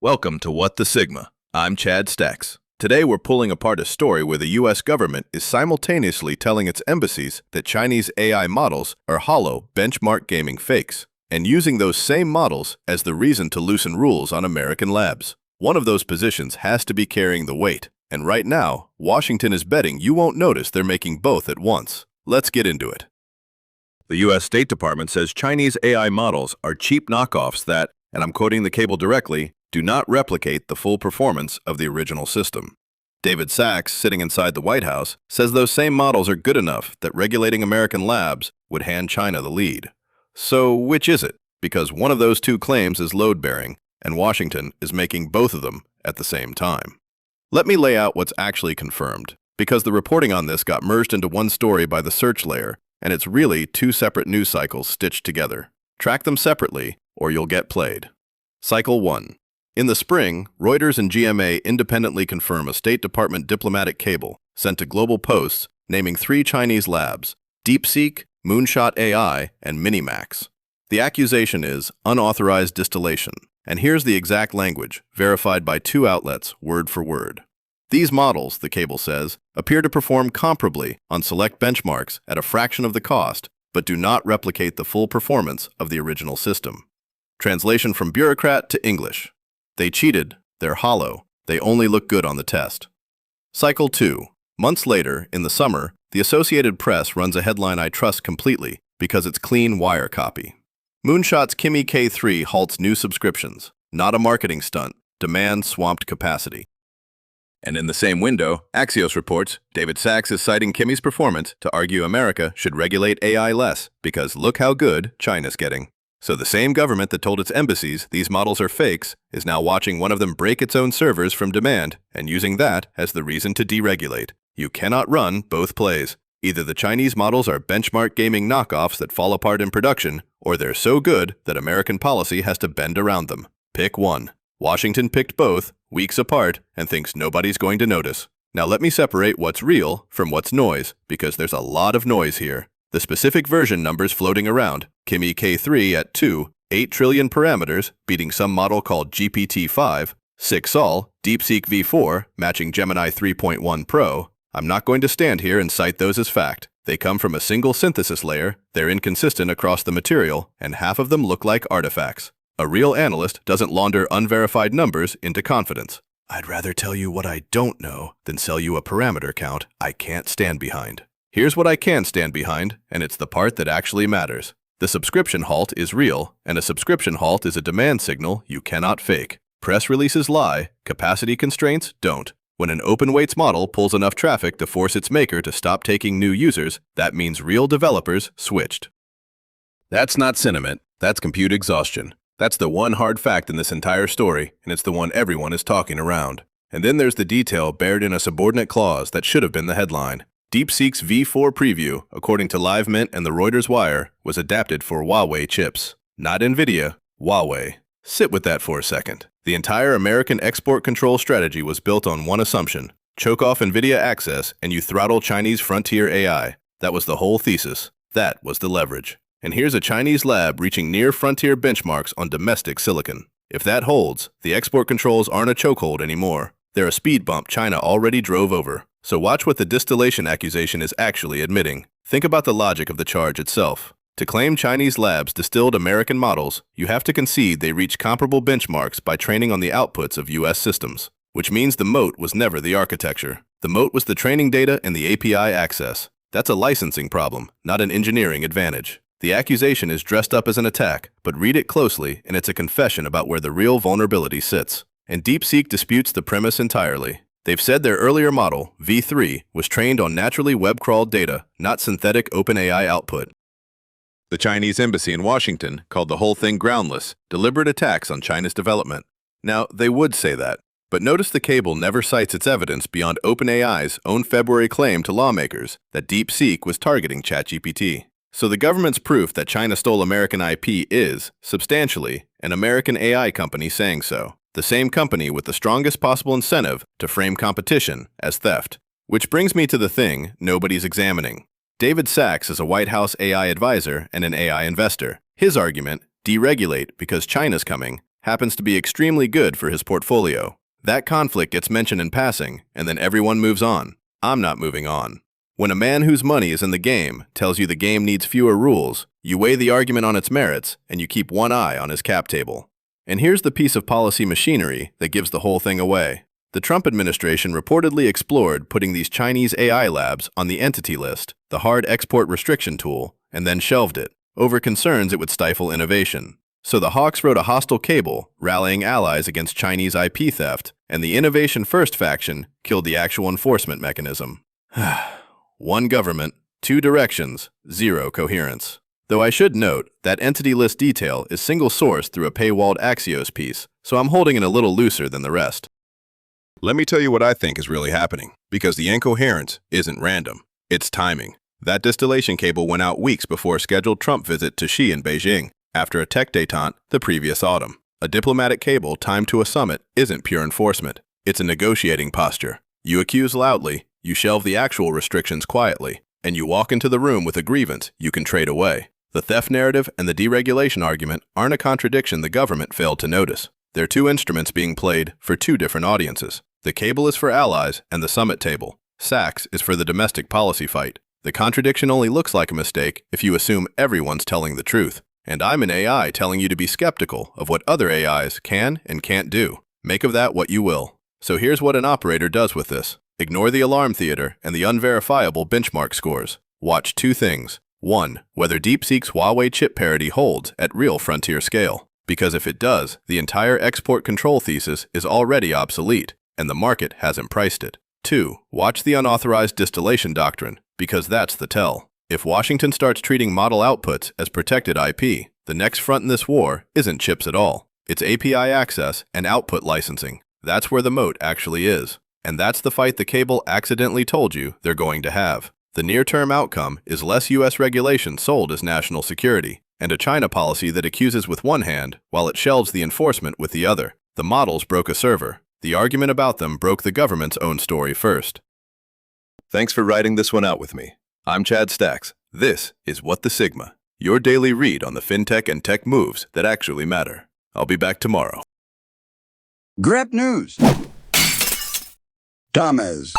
Welcome to What the Sigma. I'm Chad Stacks. Today we're pulling apart a story where the US government is simultaneously telling its embassies that Chinese AI models are hollow benchmark gaming fakes, and using those same models as the reason to loosen rules on American labs. One of those positions has to be carrying the weight, and right now, Washington is betting you won't notice they're making both at once. Let's get into it. The US State Department says Chinese AI models are cheap knockoffs that, and I'm quoting the cable directly, do not replicate the full performance of the original system. David Sachs, sitting inside the White House, says those same models are good enough that regulating American labs would hand China the lead. So which is it? Because one of those two claims is load-bearing, and Washington is making both of them at the same time. Let me lay out what's actually confirmed, because the reporting on this got merged into one story by the search layer, and it's really two separate news cycles stitched together. Track them separately, or you'll get played. Cycle 1. In the spring, Reuters and GMA independently confirm a State Department diplomatic cable sent to Global Posts naming 3 Chinese labs, DeepSeek, Moonshot AI, and Minimax. The accusation is unauthorized distillation, and here's the exact language, verified by 2 outlets, word for word. These models, the cable says, appear to perform comparably on select benchmarks at a fraction of the cost, but do not replicate the full performance of the original system. Translation from bureaucrat to English. They cheated, they're hollow, they only look good on the test. Cycle 2. Months later, in the summer, the Associated Press runs a headline I trust completely because it's clean wire copy. Moonshot's Kimi K3 halts new subscriptions. Not a marketing stunt. Demand swamped capacity. And in the same window, Axios reports David Sachs is citing Kimi's performance to argue America should regulate AI less because look how good China's getting. So the same government that told its embassies these models are fakes is now watching one of them break its own servers from demand and using that as the reason to deregulate. You cannot run both plays. Either the Chinese models are benchmark gaming knockoffs that fall apart in production, or they're so good that American policy has to bend around them. Pick one. Washington picked both, weeks apart, and thinks nobody's going to notice. Now let me separate what's real from what's noise, because there's a lot of noise here. The specific version numbers floating around, Kimi K3 at 8 trillion parameters, beating some model called GPT-5, 6 Sol, DeepSeek V4, matching Gemini 3.1 Pro. I'm not going to stand here and cite those as fact. They come from a single synthesis layer, they're inconsistent across the material, and half of them look like artifacts. A real analyst doesn't launder unverified numbers into confidence. I'd rather tell you what I don't know than sell you a parameter count I can't stand behind. Here's what I can stand behind, and it's the part that actually matters. The subscription halt is real, and a subscription halt is a demand signal you cannot fake. Press releases lie, capacity constraints don't. When an open weights model pulls enough traffic to force its maker to stop taking new users, that means real developers switched. That's not sentiment, that's compute exhaustion. That's the one hard fact in this entire story, and it's the one everyone is talking around. And then there's the detail buried in a subordinate clause that should have been the headline. DeepSeek's V4 preview, according to LiveMint and the Reuters Wire, was adapted for Huawei chips. Not NVIDIA, Huawei. Sit with that for a second. The entire American export control strategy was built on one assumption. Choke off NVIDIA access and you throttle Chinese frontier AI. That was the whole thesis. That was the leverage. And here's a Chinese lab reaching near frontier benchmarks on domestic silicon. If that holds, the export controls aren't a chokehold anymore. They're a speed bump China already drove over. So watch what the distillation accusation is actually admitting. Think about the logic of the charge itself. To claim Chinese labs distilled American models, you have to concede they reach comparable benchmarks by training on the outputs of US systems, which means the moat was never the architecture. The moat was the training data and the API access. That's a licensing problem, not an engineering advantage. The accusation is dressed up as an attack, but read it closely and it's a confession about where the real vulnerability sits. And DeepSeek disputes the premise entirely. They've said their earlier model, V3, was trained on naturally web-crawled data, not synthetic OpenAI output. The Chinese embassy in Washington called the whole thing groundless, deliberate attacks on China's development. Now, they would say that, but notice the cable never cites its evidence beyond OpenAI's own February claim to lawmakers that DeepSeek was targeting ChatGPT. So the government's proof that China stole American IP is, substantially, an American AI company saying so. The same company with the strongest possible incentive to frame competition as theft. Which brings me to the thing nobody's examining. David Sachs is a White House AI advisor and an AI investor. His argument, deregulate because China's coming, happens to be extremely good for his portfolio. That conflict gets mentioned in passing, and then everyone moves on. I'm not moving on. When a man whose money is in the game tells you the game needs fewer rules, you weigh the argument on its merits, and you keep one eye on his cap table. And here's the piece of policy machinery that gives the whole thing away. The Trump administration reportedly explored putting these Chinese AI labs on the entity list, the hard export restriction tool, and then shelved it, over concerns it would stifle innovation. So the hawks wrote a hostile cable, rallying allies against Chinese IP theft, and the Innovation First faction killed the actual enforcement mechanism. One government, two directions, zero coherence. Though I should note, that entity list detail is single-sourced through a paywalled Axios piece, so I'm holding it a little looser than the rest. Let me tell you what I think is really happening, because the incoherence isn't random. It's timing. That distillation cable went out weeks before a scheduled Trump visit to Xi in Beijing, after a tech détente the previous autumn. A diplomatic cable timed to a summit isn't pure enforcement. It's a negotiating posture. You accuse loudly, you shelve the actual restrictions quietly, and you walk into the room with a grievance you can trade away. The theft narrative and the deregulation argument aren't a contradiction the government failed to notice. They're two instruments being played for two different audiences. The cable is for allies and the summit table. Sachs is for the domestic policy fight. The contradiction only looks like a mistake if you assume everyone's telling the truth. And I'm an AI telling you to be skeptical of what other AIs can and can't do. Make of that what you will. So here's what an operator does with this. Ignore the alarm theater and the unverifiable benchmark scores. Watch two things. 1. Whether DeepSeek's Huawei chip parity holds at real frontier scale. Because if it does, the entire export control thesis is already obsolete, and the market hasn't priced it. 2. Watch the unauthorized distillation doctrine, because that's the tell. If Washington starts treating model outputs as protected IP, the next front in this war isn't chips at all. It's API access and output licensing. That's where the moat actually is. And that's the fight the cable accidentally told you they're going to have. The near-term outcome is less U.S. regulation sold as national security, and a China policy that accuses with one hand while it shelves the enforcement with the other. The models broke a server. The argument about them broke the government's own story first. Thanks for writing this one out with me. I'm Chad Stacks. This is What the Sigma, your daily read on the fintech and tech moves that actually matter. I'll be back tomorrow. Grab news. Thomas.